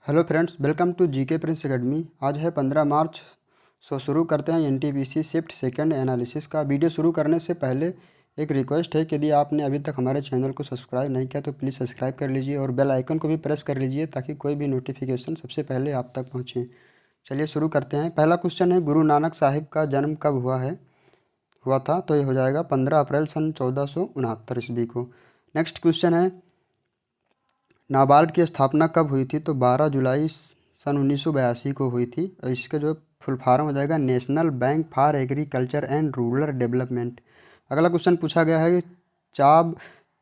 Hello friends, welcome to GK Prince Academy. आज है 15 March. शुरू करते हैं एनटीपीसी शिफ्ट सेकंड एनालिसिस का। वीडियो शुरू करने से पहले एक रिक्वेस्ट है कि यदि आपने अभी तक हमारे चैनल को सब्सक्राइब नहीं किया तो प्लीज़ सब्सक्राइब कर लीजिए और बेल आइकन को भी प्रेस कर लीजिए ताकि कोई भी नोटिफिकेशन सबसे पहले आप तक पहुँचे। चलिए शुरू करते हैं। पहला क्वेश्चन है, गुरु नानक साहिब का जन्म कब हुआ था? तो ये हो जाएगा 15 अप्रैल सन 1469 ईस्वी को। नेक्स्ट क्वेश्चन है, नाबार्ड की स्थापना कब हुई थी? तो 12 जुलाई सन 1982 को हुई थी। और इसका जो फुल फॉर्म हो जाएगा national bank for agriculture and rural development. अगला क्वेश्चन पूछा गया है कि चाब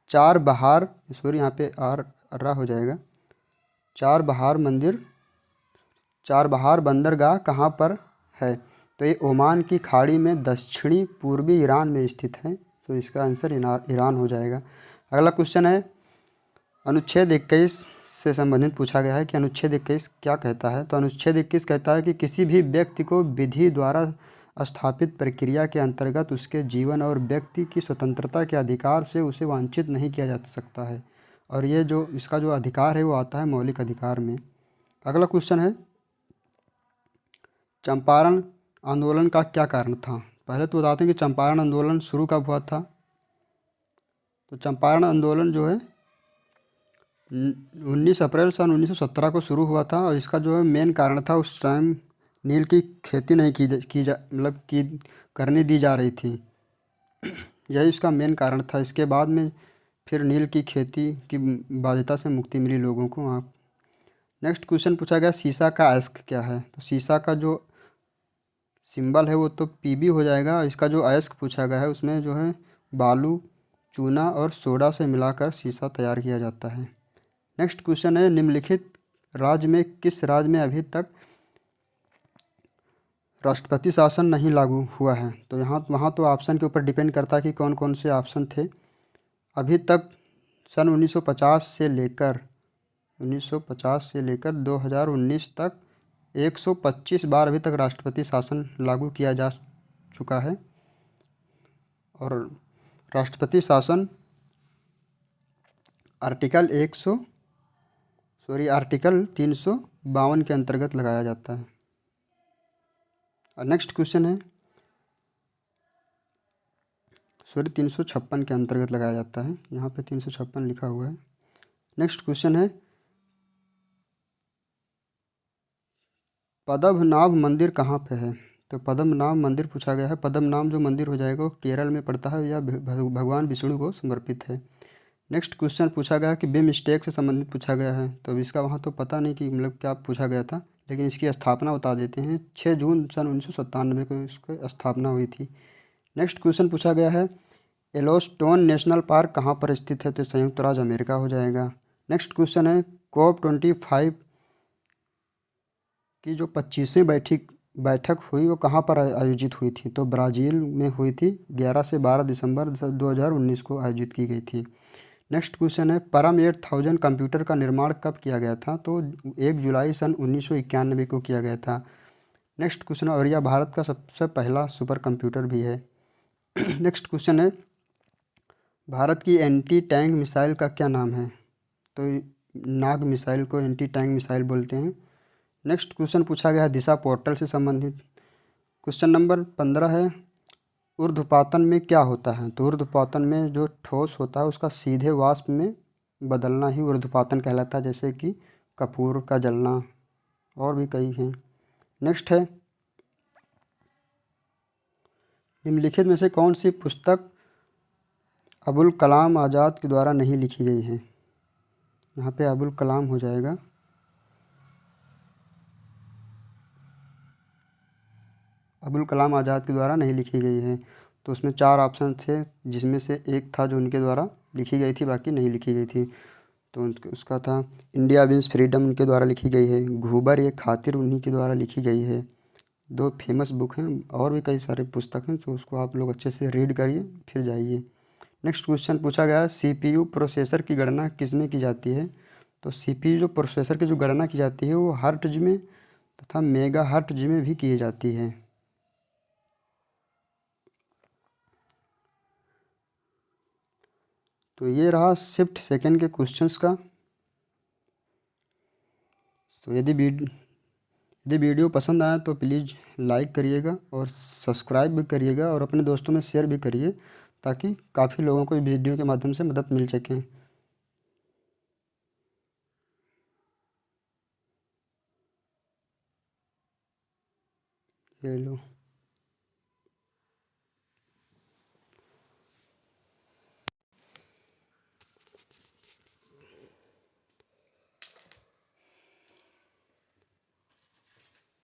चार बहार सॉरी यहाँ पे आर अर्रा हो जाएगा। चार बहार मंदिर चार बहार बंदरगाह कहाँ पर है? तो ये ओमान की खाड़ी में दक्षिणी पूर्वी ईरान में स्थित है। तो इसका आंसर ईरान हो जाएगा। अगला क्वेश्चन है, अनुच्छेद 21 से संबंधित पूछा गया है कि अनुच्छेद 21 क्या कहता है? तो अनुच्छेद 21 कहता है कि किसी भी व्यक्ति को विधि द्वारा स्थापित प्रक्रिया के अंतर्गत उसके जीवन और व्यक्ति की स्वतंत्रता के अधिकार से उसे वंचित नहीं किया जा सकता है। और ये जो इसका जो अधिकार है वो आता है मौलिक अधिकार में। अगला क्वेश्चन है, चंपारण आंदोलन का क्या कारण था? पहले तो बताते हैं कि चंपारण आंदोलन शुरू कब हुआ था। तो चंपारण आंदोलन जो है 19 अप्रैल सन 1917 को शुरू हुआ था। और इसका जो है मेन कारण था, उस टाइम नील की खेती नहीं की करने दी जा रही थी। यही इसका मेन कारण था। इसके बाद में फिर नील की खेती की बाध्यता से मुक्ति मिली लोगों को वहाँ। नेक्स्ट क्वेश्चन पूछा गया, सीसा का अयस्क क्या है? तो सीसा का जो सिंबल है वो तो पीबी हो जाएगा। इसका जो अयस्क पूछा गया है उसमें जो है बालू, चूना और सोडा से मिलाकर सीसा तैयार किया जाता है। नेक्स्ट क्वेश्चन है, निम्नलिखित राज्य में किस राज्य में अभी तक राष्ट्रपति शासन नहीं लागू हुआ है? तो वहाँ तो ऑप्शन के ऊपर डिपेंड करता है कि कौन कौन से ऑप्शन थे। अभी तक सन 1950 से लेकर 2019 तक 125 बार अभी तक राष्ट्रपति शासन लागू किया जा चुका है। और राष्ट्रपति शासन आर्टिकल 352 के अंतर्गत लगाया जाता है। और नेक्स्ट क्वेश्चन है, 356 के अंतर्गत लगाया जाता है। यहाँ पे 356 लिखा हुआ है। नेक्स्ट क्वेश्चन है, पद्मनाभ मंदिर कहाँ पे है? तो पद्मनाभ मंदिर पूछा गया है। पद्मनाभ जो मंदिर हो जाएगा वो केरल में पड़ता है या भगवान विष्णु को समर्पित है। नेक्स्ट क्वेश्चन पूछा गया कि बिमस्टेक से संबंधित पूछा गया है। तो अब इसका वहाँ तो पता नहीं कि क्या पूछा गया था, लेकिन इसकी स्थापना बता देते हैं। 6 जून सन 1997 को इसकी स्थापना हुई थी। नेक्स्ट क्वेश्चन पूछा गया है, येलोस्टोन नेशनल पार्क कहाँ पर स्थित है? तो संयुक्त राज्य अमेरिका हो जाएगा। नेक्स्ट क्वेश्चन है, COP25 की जो 25वीं बैठक हुई वो कहाँ पर आयोजित हुई थी? तो ब्राज़ील में हुई थी। 11 से 12 दिसंबर 2019 को आयोजित की गई थी। नेक्स्ट क्वेश्चन है, परम 8000 कंप्यूटर का निर्माण कब किया गया था? तो 1 जुलाई सन 1991 को किया गया था। नेक्स्ट क्वेश्चन है, और यह भारत का सबसे पहला सुपर कंप्यूटर भी है। नेक्स्ट क्वेश्चन है, भारत की एंटी टैंक मिसाइल का क्या नाम है? तो नाग मिसाइल को एंटी टैंक मिसाइल बोलते हैं। नेक्स्ट क्वेश्चन पूछा गया है दिशा पोर्टल से संबंधित। क्वेश्चन नंबर 15 है, ऊर्ध्वपातन में क्या होता है? तो ऊर्ध्वपातन में जो ठोस होता है उसका सीधे वाष्प में बदलना ही ऊर्ध्वपातन कहलाता है, जैसे कि कपूर का जलना और भी कई हैं। नेक्स्ट है, निम्नलिखित में से कौन सी पुस्तक अबुल कलाम आज़ाद के द्वारा नहीं लिखी गई है? यहाँ पे अबुल कलाम हो जाएगा। अबुल कलाम आज़ाद के द्वारा नहीं लिखी गई है। तो उसमें 4 ऑप्शन थे, जिसमें से एक था जो उनके द्वारा लिखी गई थी, बाकी नहीं लिखी गई थी। तो उसका था इंडिया विंस फ्रीडम, उनके द्वारा लिखी गई है। घूबर ये खातिर उन्हीं के द्वारा लिखी गई है। 2 फेमस बुक हैं, और भी कई सारे पुस्तक हैं, तो उसको आप लोग अच्छे से रीड करिए फिर जाइए। नेक्स्ट क्वेश्चन पूछा गया है, CPU प्रोसेसर की गणना किस में की जाती है? तो CPU जो प्रोसेसर की जो गणना की जाती है वो हर्ट्ज में तथा मेगा हर्ट्ज में भी की जाती है। तो ये रहा शिफ्ट सेकंड के क्वेश्चंस का तो यदि वीडियो पसंद आए तो प्लीज़ लाइक करिएगा और सब्सक्राइब भी करिएगा और अपने दोस्तों में शेयर भी करिए, ताकि काफ़ी लोगों को इस वीडियो के माध्यम से मदद मिल सके। ये लो।